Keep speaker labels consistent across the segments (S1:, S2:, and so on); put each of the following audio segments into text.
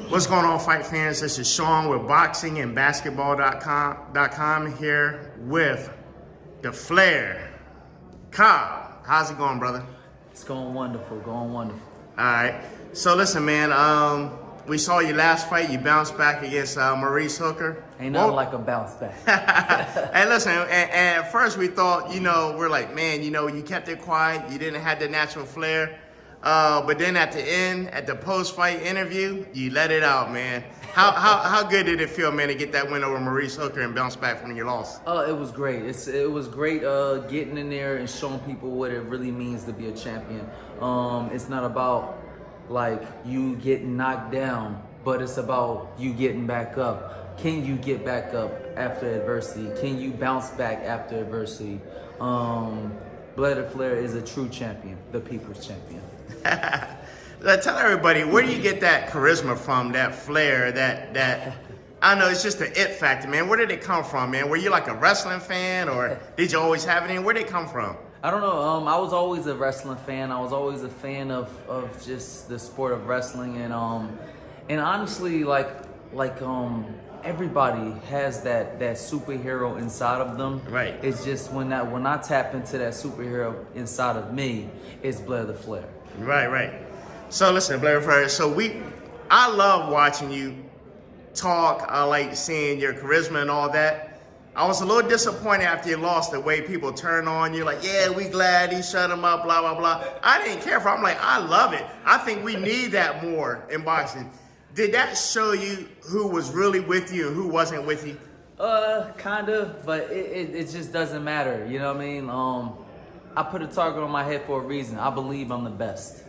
S1: What's going on, fight fans? This is Sean with boxing and basketball.com here with the Flair. Cobb, how's it going, brother?
S2: It's going wonderful, going wonderful.
S1: All right. So listen, man, we saw your last fight. You bounced back against Maurice Hooker.
S2: Ain't nothing like a bounce back.
S1: And listen, and at first we thought, we're like, man, you kept it quiet. You didn't have the natural flair. But then at the end, at the post-fight interview, you let it out, man. How good did it feel, man, to get that win over Maurice Hooker and bounce back from your loss?
S2: It was great. It was great getting in there and showing people what it really means to be a champion. It's not about like you getting knocked down, but it's about you getting back up. Can you get back up after adversity? Can you bounce back after adversity? Flair is a true champion, the people's champion.
S1: Tell everybody, where do you get that charisma from, that flair, that I know it's just the it factor, man. Where did it come from, man? Were you like a wrestling fan, or did you always have it in? Where did it come from?
S2: I don't know. I was always a wrestling fan. I was always a fan of just the sport of wrestling, and honestly, like everybody has that superhero inside of them.
S1: Right.
S2: It's just when I tap into that superhero inside of me, it's Blair the Flair.
S1: Right. So listen, Blair, I love watching you talk. I like seeing your charisma and all that. I was a little disappointed after you lost, the way people turn on you, like, yeah, we glad he shut him up, blah, blah, blah. I didn't care for it. I'm like, I love it. I think we need that more in boxing. Did that show you who was really with you and who wasn't with you?
S2: Kind of, but it just doesn't matter. You know what I mean? I put a target on my head for a reason. I believe I'm the best.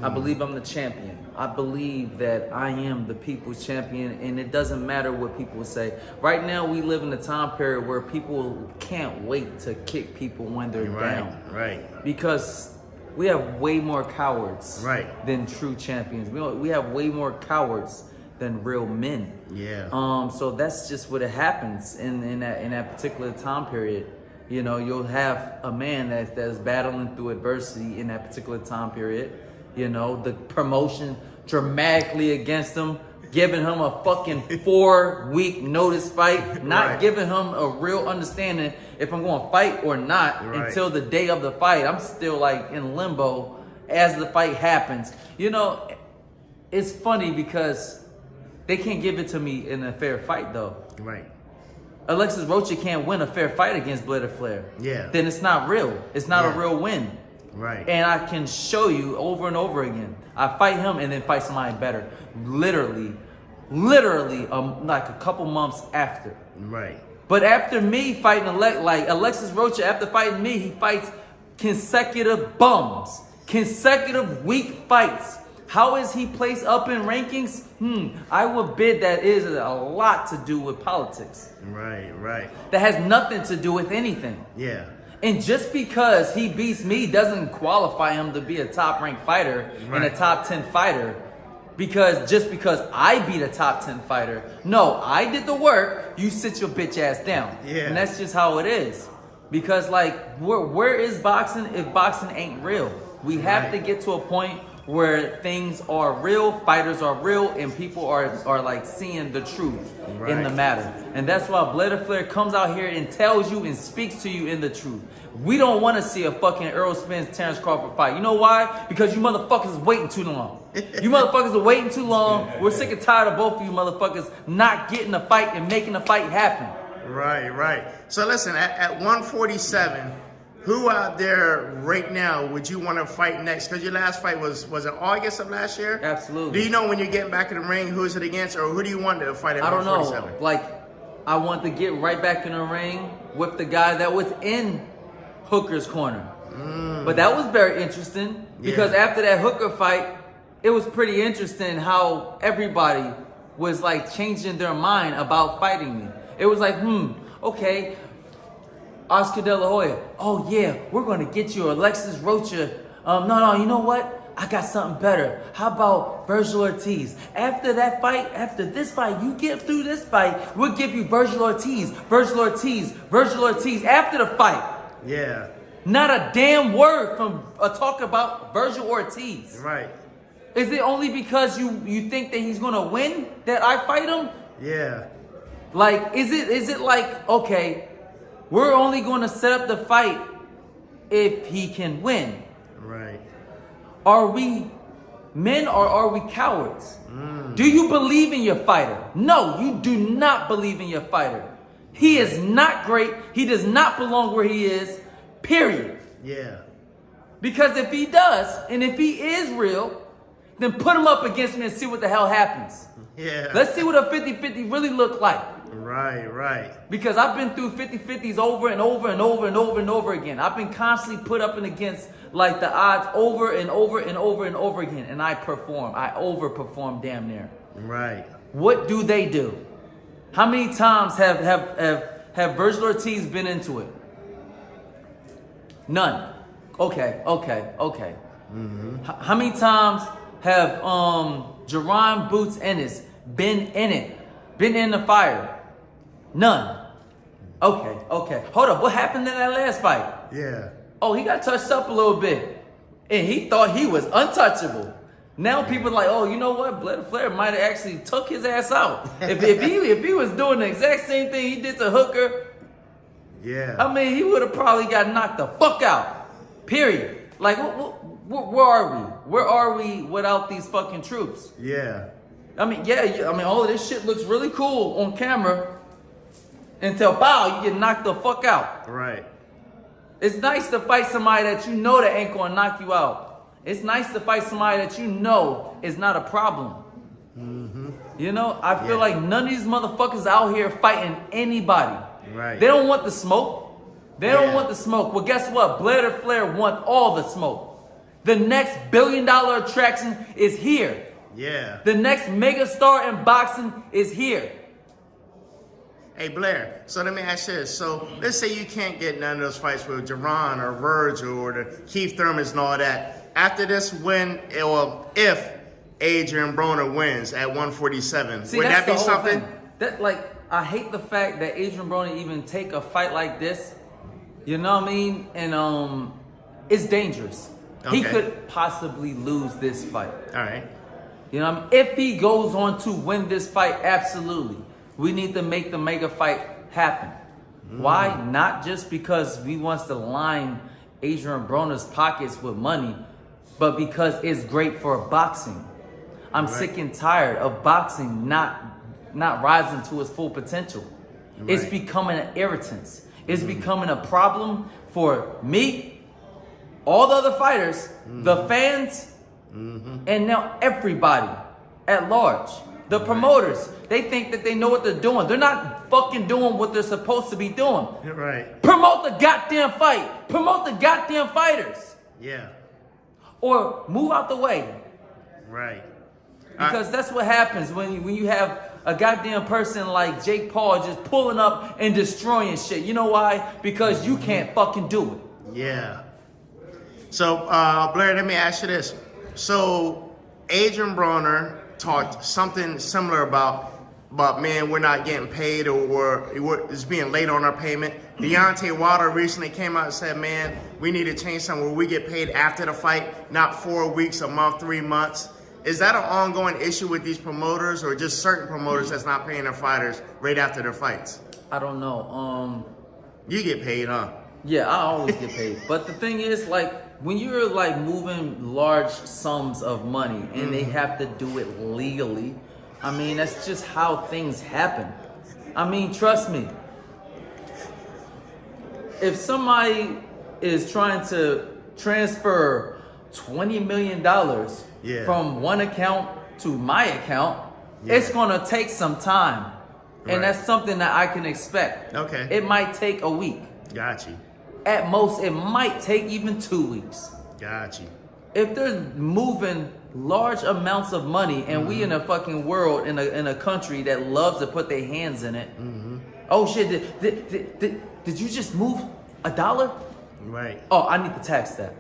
S2: I believe I'm the champion. I believe that I am the people's champion, and it doesn't matter what people say. Right now, we live in a time period where people can't wait to kick people when they're down.
S1: Right.
S2: Because we have way more cowards than true champions. We have way more cowards than real men.
S1: Yeah.
S2: So that's just what it happens in that particular time period. You'll have a man that's battling through adversity in that particular time period. The promotion dramatically against him, giving him a fucking 4-week notice fight, not giving him a real understanding if I'm going to fight or not until the day of the fight. I'm still like in limbo as the fight happens. It's funny because they can't give it to me in a fair fight though.
S1: Right.
S2: Alexis Rocha can't win a fair fight against Blair Flair.
S1: Yeah.
S2: Then it's not real. It's not a real win.
S1: Right.
S2: And I can show you over and over again. I fight him and then fight somebody better. Literally, like a couple months after.
S1: Right.
S2: But after me fighting like Alexis Rocha, after fighting me, he fights consecutive bums, consecutive weak fights. How is he placed up in rankings? I would bid that is a lot to do with politics.
S1: Right.
S2: That has nothing to do with anything.
S1: Yeah.
S2: And just because he beats me doesn't qualify him to be a top-ranked fighter and a top 10 fighter. Just because I beat a top 10 fighter. No, I did the work. You sit your bitch ass down.
S1: Yeah.
S2: And that's just how it is. Because where is boxing if boxing ain't real? We have to get to a point where things are real, fighters are real, and people are like seeing the truth in the matter. And that's why Blair Flair comes out here and tells you and speaks to you in the truth. We don't want to see a fucking Errol Spence, Terrence Crawford fight. You know why? Because you motherfuckers is waiting too long. You motherfuckers are waiting too long. We're sick and tired of both of you motherfuckers not getting a fight and making a fight happen.
S1: Right. So listen, at 147, who out there right now would you want to fight next? Because your last fight was it August of last year?
S2: Absolutely.
S1: Do you know when you're getting back in the ring, who is it against, or who do you want to fight at 147?
S2: I don't know. I want to get right back in the ring with the guy that was in Hooker's corner. But that was very interesting because after that Hooker fight, it was pretty interesting how everybody was like changing their mind about fighting me. It was like, okay, Oscar De La Hoya, oh yeah, we're going to get you Alexis Rocha. No, you know what? I got something better. How about Virgil Ortiz? After that fight, after this fight, you get through this fight, we'll give you Virgil Ortiz after the fight.
S1: Yeah.
S2: Not a damn word from a talk about Virgil Ortiz.
S1: Right.
S2: Is it only because you think that he's gonna win that I fight him?
S1: Yeah.
S2: Like, is it like, okay, we're only gonna set up the fight if he can win?
S1: Right.
S2: Are we men or are we cowards? Do you believe in your fighter? No, you do not believe in your fighter. He is not great. He does not belong where he is, period.
S1: Yeah.
S2: Because if he does, and if he is real, then put him up against me and see what the hell happens.
S1: Yeah.
S2: Let's see what a 50-50 really look like.
S1: Right.
S2: Because I've been through 50-50s over and over and over and over and over again. I've been constantly put up and against like the odds over and over and over and over again. And I perform. I overperform damn near.
S1: Right.
S2: What do they do? How many times have Virgil Ortiz been into it? None. Okay. How many times have Jerron Boots Ennis been in it? Been in the fire? None. Okay. Hold up. What happened in that last fight?
S1: Yeah.
S2: Oh, he got touched up a little bit. And he thought he was untouchable. Now people are like, oh, you know what? Flair might have actually took his ass out. If he was doing the exact same thing he did to Hooker,
S1: yeah.
S2: I mean, he would have probably got knocked the fuck out. Period. Like, where are we? Where are we without these fucking troops?
S1: Yeah.
S2: I mean, all of this shit looks really cool on camera until, bow, you get knocked the fuck out.
S1: Right.
S2: It's nice to fight somebody that you know that ain't gonna knock you out. It's nice to fight somebody that you know is not a problem. You know, I feel like none of these motherfuckers out here fighting anybody.
S1: Right.
S2: They don't want the smoke. They don't want the smoke. Well, guess what? Blair and Flair want all the smoke. The next $1 billion attraction is here.
S1: Yeah.
S2: The next mega star in boxing is here.
S1: Hey, Blair, so let me ask you this. So let's say you can't get none of those fights with Jerron or Virgil or the Keith Thurmans and all that. After this win, if Adrian Broner wins at 147, would that be something?
S2: That, like, I hate the fact that Adrian Broner even take a fight like this. You know what I mean? And it's dangerous. Okay. He could possibly lose this fight.
S1: All right.
S2: You know what I mean? If he goes on to win this fight, absolutely. We need to make the mega fight happen. Why? Not just because we want to line Adrian Broner's pockets with money, but because it's great for boxing. I'm sick and tired of boxing not rising to its full potential. It's becoming an irritant. It's becoming a problem for me, all the other fighters, the fans, and now everybody at large. The promoters, they think that they know what they're doing. They're not fucking doing what they're supposed to be doing.
S1: Right.
S2: Promote the goddamn fight. Promote the goddamn fighters.
S1: Yeah.
S2: Or move out the way.
S1: Right.
S2: Because that's what happens when you have a goddamn person like Jake Paul just pulling up and destroying shit. You know why? Because you can't fucking do it.
S1: Yeah. So, Blair, let me ask you this. So, Adrian Broner talked something similar about man, we're not getting paid or it's being late on our payment. Deontay Wilder recently came out and said, man, we need to change something where we get paid after the fight, not 4 weeks, a month, 3 months. Is that an ongoing issue with these promoters or just certain promoters that's not paying their fighters right after their fights?
S2: I don't know.
S1: You get paid, huh?
S2: Yeah, I always get paid. But the thing is, like, when you're like moving large sums of money and they have to do it legally, I mean, that's just how things happen. I mean, trust me. If somebody is trying to transfer $20 million from one account to my account, it's gonna take some time. And that's something that I can expect.
S1: Okay.
S2: It might take a week.
S1: Got you.
S2: At most, it might take even 2 weeks.
S1: Got you.
S2: If they're moving large amounts of money and we in a fucking world, in a country that loves to put their hands in it. Oh shit, did you just move $1?
S1: Right.
S2: Oh, I need to tax that.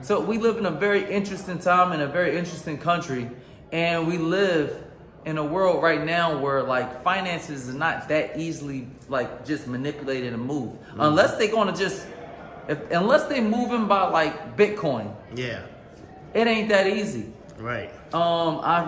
S2: So we live in a very interesting time in a very interesting country, and we live in a world right now where like finances is not that easily like just manipulated and moved, unless they're gonna just, unless they moving by like Bitcoin.
S1: Yeah.
S2: It ain't that easy.
S1: Right.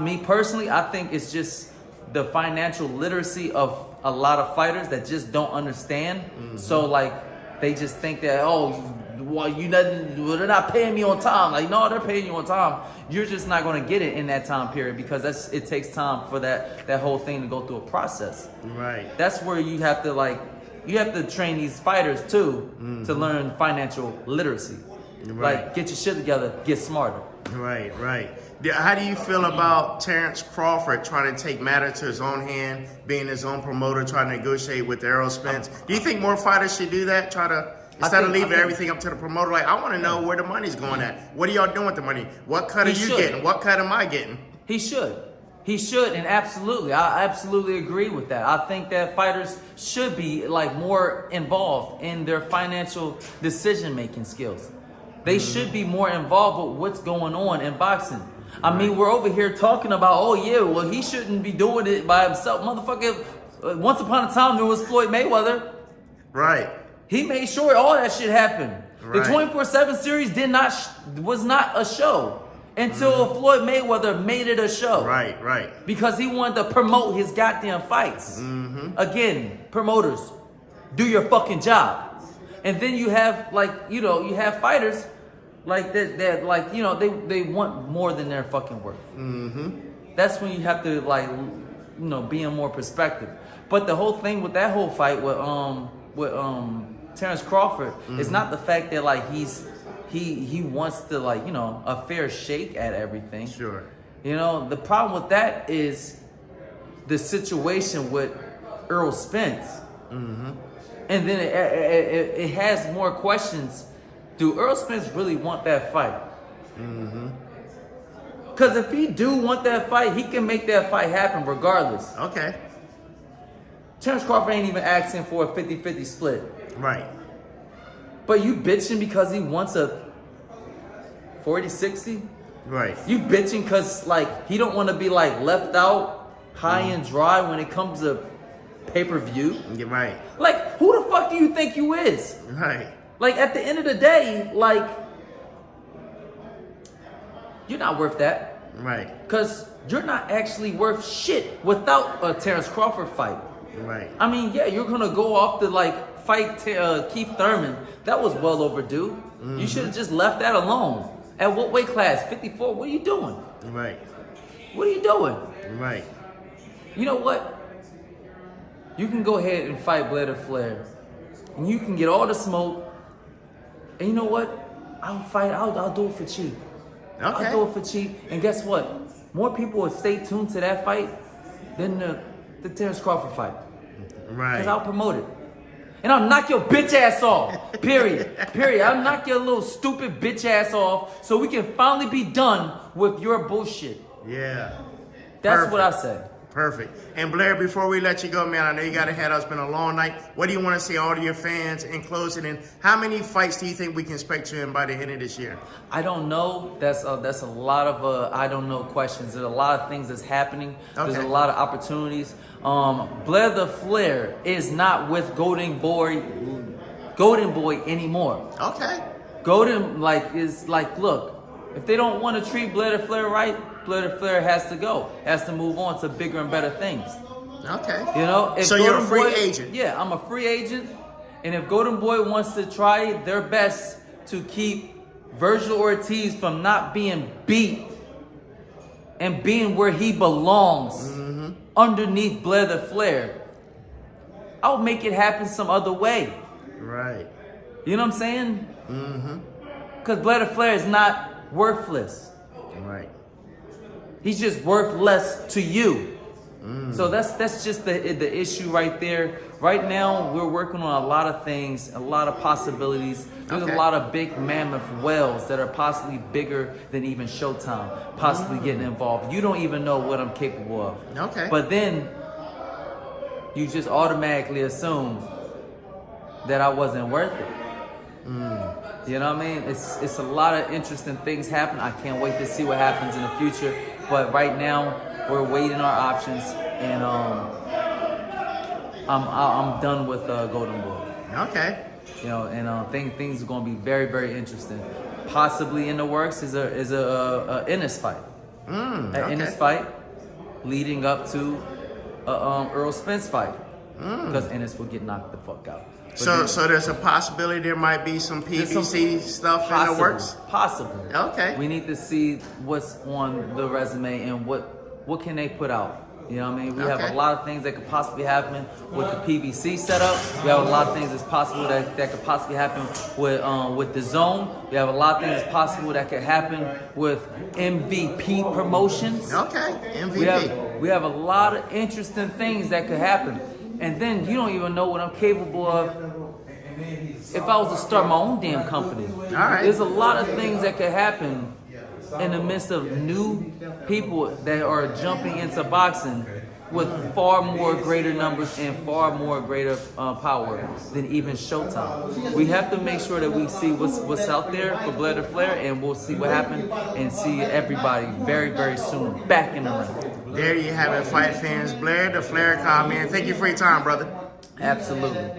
S2: Me personally, I think it's just the financial literacy of a lot of fighters that just don't understand. So like they just think that, oh, well, they're not paying me on time. Like, no, they're paying you on time. You're just not going to get it in that time period because it takes time for that whole thing to go through a process.
S1: Right.
S2: That's where you have to train these fighters too to learn financial literacy.
S1: Right.
S2: Like, get your shit together, get smarter.
S1: Right, right. How do you feel about Terrence Crawford trying to take matters to his own hand, being his own promoter, trying to negotiate with Errol Spence? Do you think more fighters should do that? Instead of leaving everything up to the promoter, like, I want to know where the money's going at. What are y'all doing with the money? What cut are you getting? What cut am I getting?
S2: He should. He should, and absolutely. I absolutely agree with that. I think that fighters should be like more involved in their financial decision-making skills. They should be more involved with what's going on in boxing. I mean, we're over here talking about, oh yeah, well, he shouldn't be doing it by himself. Motherfucker, once upon a time, there was Floyd Mayweather.
S1: Right.
S2: He made sure all that shit happened.
S1: Right.
S2: The 24/7 series was not a show until Floyd Mayweather made it a show.
S1: Right, right.
S2: Because he wanted to promote his goddamn fights. Again, promoters, do your fucking job. And then you have you have fighters like that they want more than their fucking worth. That's when you have to be in more perspective. But the whole thing with that whole fight with Terrence Crawford is not the fact that he wants to a fair shake at everything.
S1: Sure.
S2: The problem with that is the situation with Errol Spence. And then it has more questions. Do Errol Spence really want that fight? Because if he do want that fight, he can make that fight happen regardless.
S1: Okay.
S2: Terrence Crawford ain't even asking for a 50-50 split.
S1: Right.
S2: But you bitching because he wants a 40-60?
S1: Right.
S2: You bitching because he don't want to be left out high and dry when it comes to pay-per-view?
S1: You're right.
S2: Who the fuck do you think you is?
S1: Right.
S2: At the end of the day, you're not worth that.
S1: Right.
S2: Because you're not actually worth shit without a Terrence Crawford fight.
S1: Right.
S2: I mean, yeah, you're going to go off to fight Keith Thurman. That was well overdue. You should have just left that alone. At what weight class? 54? What are you doing?
S1: Right.
S2: What are you doing?
S1: Right.
S2: You know what? You can go ahead and fight Blair Flair. And you can get all the smoke. And you know what? I'll do it for cheap.
S1: Okay.
S2: I'll do it for cheap. And guess what? More people will stay tuned to that fight than the Terrence Crawford fight.
S1: Right.
S2: Because I'll promote it. And I'll knock your bitch ass off. Period. Period. I'll knock your little stupid bitch ass off so we can finally be done with your bullshit.
S1: Yeah.
S2: That's what I said.
S1: Perfect. And Blair, before we let you go, man, I know you got to head out. It's been a long night. What do you want to say all to your fans in closing? And how many fights do you think we can expect you in by the end of this year?
S2: I don't know. That's a lot of I don't know questions. There's a lot of things that's happening.
S1: Okay.
S2: There's a lot of opportunities. Blair the Flair is not with Golden Boy anymore.
S1: Okay.
S2: Golden look, if they don't want to treat Blair the Flair right, Blair the Flair has to go. Has to move on to bigger and better things.
S1: Okay.
S2: If
S1: so you're a free agent.
S2: Yeah, I'm a free agent. And if Golden Boy wants to try their best to keep Virgil Ortiz from not being beat and being where he belongs underneath Blair the Flair, I'll make it happen some other way.
S1: Right.
S2: You know what I'm saying? Because Blair the Flair is not worthless.
S1: Right.
S2: He's just worth less to you. So that's just the issue right there. Right now, we're working on a lot of things, a lot of possibilities. There's a lot of big mammoth whales that are possibly bigger than even Showtime, possibly getting involved. You don't even know what I'm capable of.
S1: Okay.
S2: But then, you just automatically assume that I wasn't worth it. You know what I mean? It's a lot of interesting things happen. I can't wait to see what happens in the future. But right now, we're weighing our options, and I'm done with Golden Boy.
S1: Okay.
S2: Things are going to be very, very interesting. Possibly in the works is a Ennis fight. in this fight, leading up to Earl Spence fight, because Ennis will get knocked the fuck out. But
S1: So there's a possibility there might be some PBC stuff in the works?
S2: Possible.
S1: Okay.
S2: We need to see what's on the resume and what can they put out. You know what I mean? We have a lot of things that could possibly happen with the PBC setup. We have a lot of things that's possible that could possibly happen with the zone. We have a lot of things that's possible that could happen with MVP promotions.
S1: Okay, MVP.
S2: We have a lot of interesting things that could happen. And then you don't even know what I'm capable of if I was to start my own damn company.
S1: All right.
S2: There's a lot of things that could happen in the midst of new people that are jumping into boxing with far more greater numbers and far more greater power than even Showtime. We have to make sure that we see what's out there for Blair to Flair, and we'll see what happens and see everybody very, very soon back in the ring.
S1: There you have it, fight fans. Blair the Flair comment. Thank you for your time, brother.
S2: Absolutely.